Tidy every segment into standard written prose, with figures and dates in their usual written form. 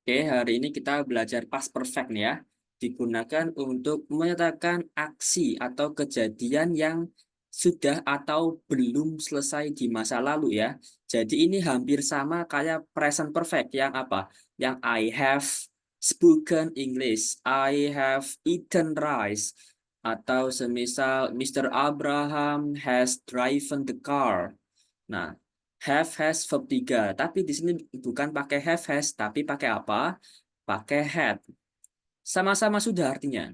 Oke, hari ini kita belajar past perfect nih ya. Digunakan untuk menyatakan aksi atau kejadian yang sudah atau belum selesai di masa lalu ya. Jadi ini hampir sama kayak present perfect yang apa? Yang I have spoken English, I have eaten rice, atau semisal Mr. Abraham has driven the car. Nah, have has verb 3, tapi di sini bukan pakai have has, tapi pakai apa? Pakai had. Sama-sama sudah artinya.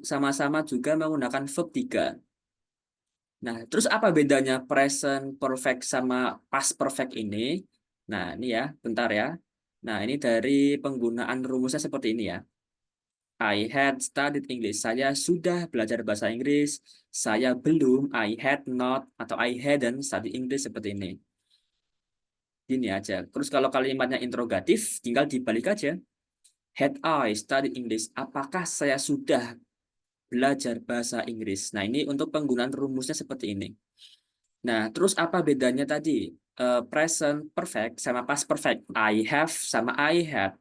Sama-sama juga menggunakan verb 3. Nah, terus apa bedanya present perfect sama past perfect ini? Nah, ini ya, bentar ya. Nah, ini dari penggunaan rumusnya seperti ini ya. I had studied English. Saya sudah belajar bahasa Inggris. Saya belum. I had not atau I hadn't studied English seperti ini. Gini aja. Terus kalau kalimatnya interrogatif, tinggal dibalik aja. Had I studied English? Apakah saya sudah belajar bahasa Inggris? Nah, ini untuk penggunaan rumusnya seperti ini. Nah, terus apa bedanya tadi? Present perfect sama past perfect. I have sama I had.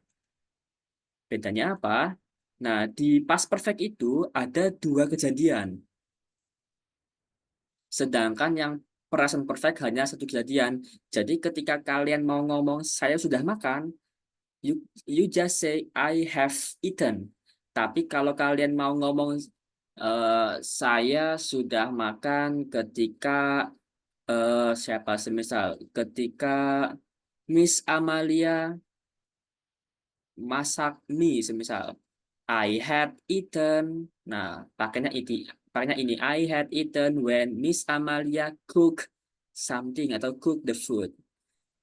Bedanya apa? Nah, di past perfect itu ada dua kejadian. Sedangkan yang present perfect hanya satu kejadian. Jadi ketika kalian mau ngomong saya sudah makan, you just say I have eaten. Tapi kalau kalian mau ngomong saya sudah makan ketika siapa semisal ketika Miss Amalia masak mie semisal I had eaten. Nah, pakainya ini I had eaten when Miss Amalia cook something atau cook the food.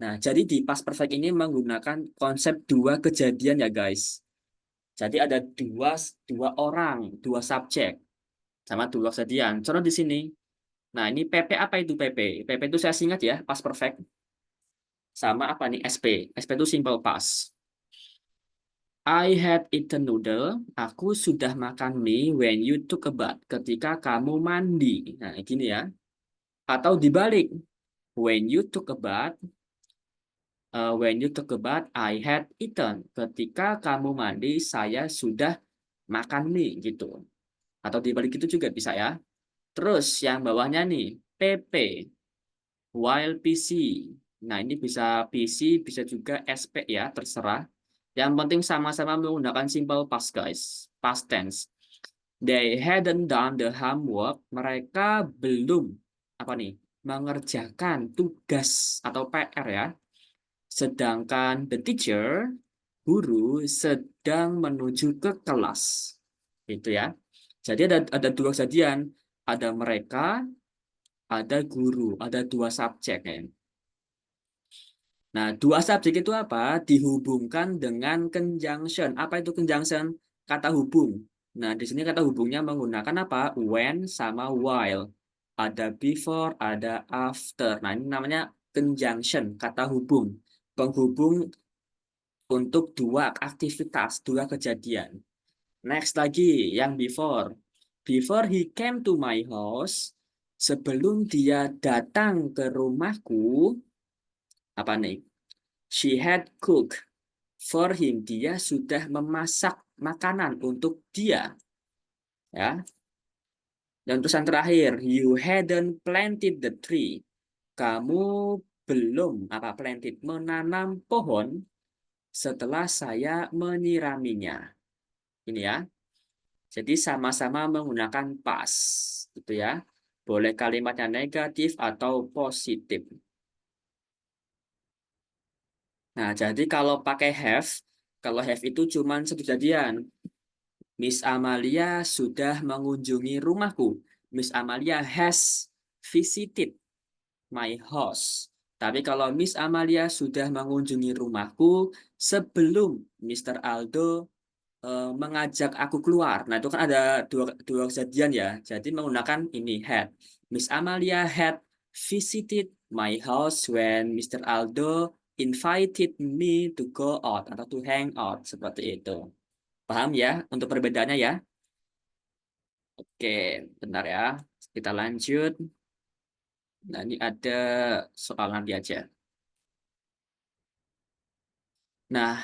Nah, jadi di past perfect ini menggunakan konsep dua kejadian ya, guys. Jadi ada dua orang, dua subjek, sama dua kejadian. Contoh di sini. Nah, ini PP apa itu PP? PP itu saya singkat ya, past perfect. Sama apa nih SP? SP itu simple past. I had eaten noodle. Aku sudah makan mie when you took a bath. Ketika kamu mandi. Nah, gini ya. Atau dibalik. When you took a bath, when you took a bath, I had eaten. Ketika kamu mandi, saya sudah makan mie gitu. Atau dibalik itu juga bisa ya. Terus yang bawahnya nih, PP, while PC. Nah, ini bisa PC, bisa juga SP ya, terserah. Yang penting sama-sama menggunakan simple past, guys. Past tense. They hadn't done the homework. Mereka belum, apa nih, mengerjakan tugas atau PR ya. Sedangkan the teacher, guru, sedang menuju ke kelas. Itu ya. Jadi ada dua kejadian. Ada mereka, ada guru, ada dua subjek ya. Nah, dua subjek itu apa? Dihubungkan dengan conjunction. Apa itu conjunction? Kata hubung. Nah, di sini kata hubungnya menggunakan apa? When sama while. Ada before, ada after. Nah, ini namanya conjunction, kata hubung. Penghubung untuk dua aktivitas, dua kejadian. Next lagi, yang before. Before he came to my house, sebelum dia datang ke rumahku, apa nih? She had cooked for him. Dia sudah memasak makanan untuk dia. Ya. Dan tulisan terakhir, you hadn't planted the tree. Kamu belum apa planted menanam pohon setelah saya menyiraminya. Ini ya. Jadi sama-sama menggunakan pas, gitu ya. Boleh kalimatnya negatif atau positif. Nah, jadi kalau have itu cuma satu kejadian. Miss Amalia sudah mengunjungi rumahku. Miss Amalia has visited my house. Tapi kalau Miss Amalia sudah mengunjungi rumahku sebelum Mr. Aldo mengajak aku keluar. Nah, itu kan ada dua kejadian ya. Jadi menggunakan ini had. Miss Amalia had visited my house when Mr. Aldo invited me to go out atau to hang out seperti itu. Paham ya untuk perbedaannya ya? Oke, bentar ya. Kita lanjut. Nah, ini ada soal nanti aja. Nah,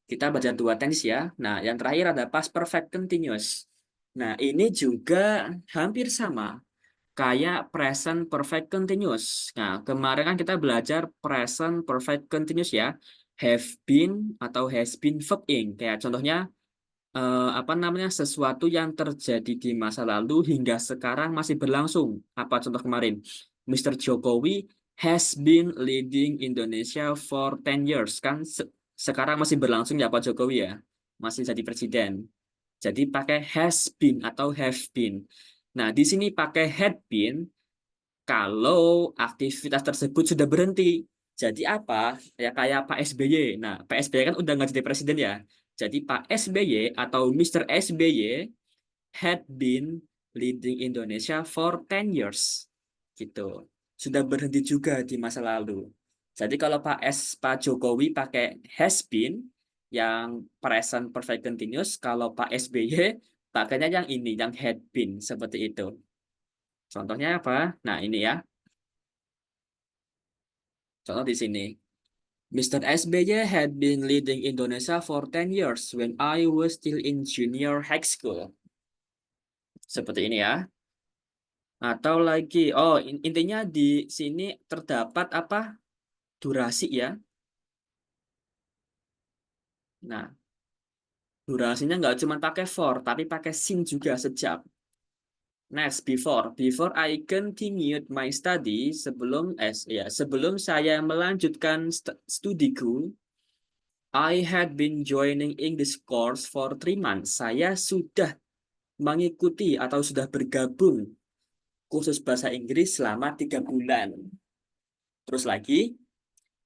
kita baca dua tense ya. Nah, yang terakhir ada past perfect continuous. Nah, ini juga hampir sama kayak present perfect continuous. Nah, kemarin kan kita belajar present perfect continuous ya. Have been atau has been verb ing. Kayak contohnya apa namanya, sesuatu yang terjadi di masa lalu hingga sekarang masih berlangsung. Apa contoh kemarin? Mr. Jokowi has been leading Indonesia for 10 years. Kan sekarang masih berlangsung ya Pak Jokowi ya. Masih jadi presiden. Jadi pakai has been atau have been. Nah, di sini pakai had been kalau aktivitas tersebut sudah berhenti. Jadi apa? Ya kayak Pak SBY. Nah, Pak SBY kan udah nggak jadi presiden ya. Jadi Pak SBY atau Mr. SBY had been leading Indonesia for 10 years. Gitu. Sudah berhenti juga di masa lalu. Jadi kalau Pak Jokowi pakai has been yang present perfect continuous, kalau Pak SBY pakainya yang ini, yang had been seperti itu. Contohnya apa? Nah, ini ya. Contoh di sini. Mr. SBY had been leading Indonesia for 10 years when I was still in junior high school. Seperti ini ya. Atau lagi, oh intinya di sini terdapat apa? Durasi ya. Nah, durasinya nggak cuma pakai for, tapi pakai sin juga sejak. Next, before. Before I continued my study, sebelum saya melanjutkan studiku, I had been joining English course for 3 months. Saya sudah mengikuti atau sudah bergabung kursus bahasa Inggris selama 3 bulan. Terus lagi,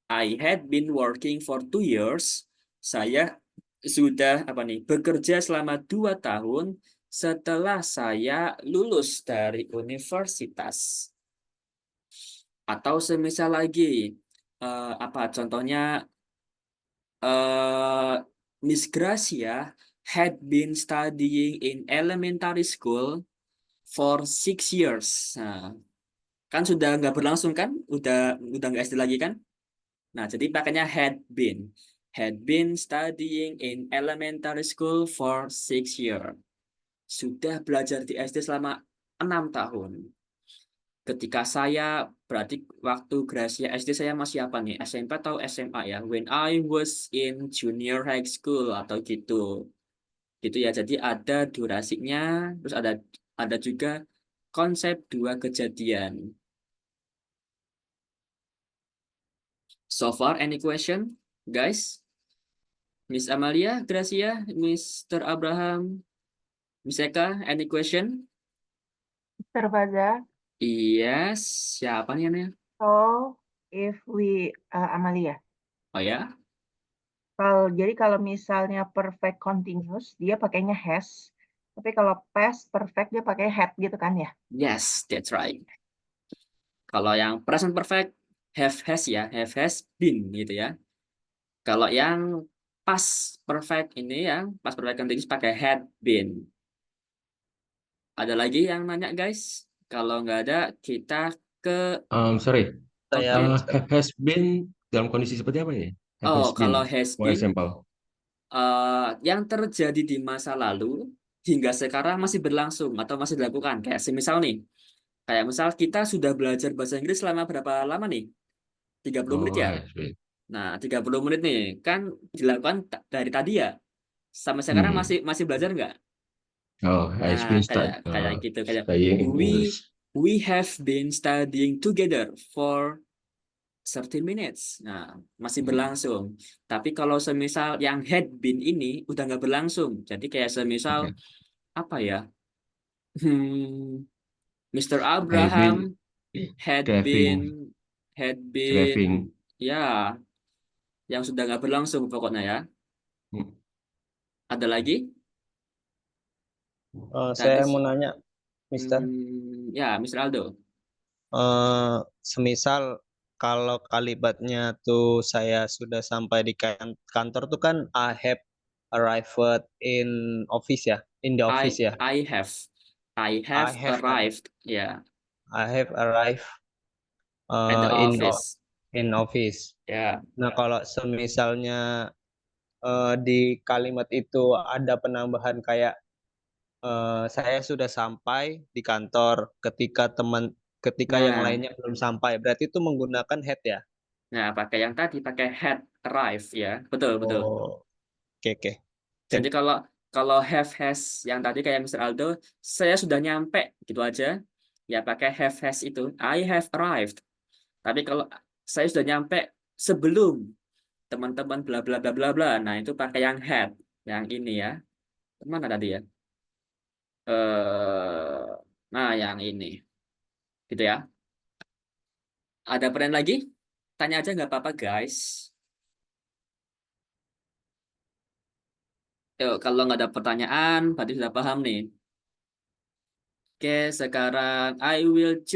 I had been working for 2 years. Saya sudah bekerja selama 2 tahun setelah saya lulus dari universitas. Atau semisal lagi, apa contohnya, Miss Gracia had been studying in elementary school for 6 years. Nah, kan sudah nggak berlangsung kan? Udah nggak SD lagi kan? Nah, jadi pakainya had been. Had been studying in elementary school for 6 years. Sudah belajar di SD selama 6 tahun. Ketika saya, berarti waktu Gracia SD saya masih apa nih? SMP atau SMA ya? When I was in junior high school atau gitu. Gitu ya. Jadi ada durasinya, terus ada juga konsep dua kejadian. So far, any question, guys? Miss Amalia, Gracia, Mr. Abraham, Miss Eka, any question? Mr. Faza, Iya, siapa nih namanya? so if we Amalia, Oh ya, jadi kalau misalnya perfect continuous dia pakainya has, tapi kalau past perfect dia pakai had gitu kan ya? yes, that's right. Kalau yang present perfect, have has ya, have has been gitu ya. Kalau yang past perfect ini, yang past perfect continuous pakai had been. Ada lagi yang nanya guys? Kalau nggak ada, kita ke Sorry, oke. has been dalam kondisi seperti apa ya? Oh, Has kalau been, has for been example. yang terjadi di masa lalu hingga sekarang masih berlangsung atau masih dilakukan. Kayak semisal nih, kayak misal kita sudah belajar bahasa Inggris selama berapa lama nih? 30 menit Oh, ya? has been. Nah, 30 menit nih, kan dilakukan dari tadi ya? Sampai sekarang Hmm. masih masih belajar nggak? Oh, Nah, has been kayak start kayak gitu, kayak studying in we English. we have been studying together for 13 minutes. Nah, masih Hmm. berlangsung. Tapi kalau semisal yang had been ini udah nggak berlangsung. Jadi kayak semisal Okay. apa ya? Hmm, Mr. Have Abraham been had been driving, had been driving. ya, yang sudah nggak berlangsung pokoknya ya. Hmm. Ada lagi? Tadi Saya mau nanya, Mister, ya Mr. Aldo. semisal kalau kalimatnya tuh saya sudah sampai di kantor tuh kan I have arrived in office ya, in the office I ya. I have I I have have arrived ya I have arrived at the in office. office. Ya. Nah, kalau semisalnya di kalimat itu ada penambahan kayak saya sudah sampai di kantor ketika yang Nah, lainnya belum sampai. Berarti itu menggunakan had ya. nah pakai yang tadi pakai had arrive ya. Betul, betul. Oh, oke oke. Jadi Thank- kalau kalau have has yang tadi kayak Mr. Aldo, saya sudah nyampe gitu aja. Ya pakai have has itu. I have arrived. Tapi kalau saya sudah nyampe sebelum teman-teman bla bla bla bla bla. Nah, itu pakai yang had. Yang ini ya. Mana tadi ya? Nah, yang ini. Gitu ya. Ada pertanyaan lagi? Tanya aja nggak apa-apa, guys. Yuk, kalau nggak ada pertanyaan, berarti sudah paham nih. Oke, sekarang I will choose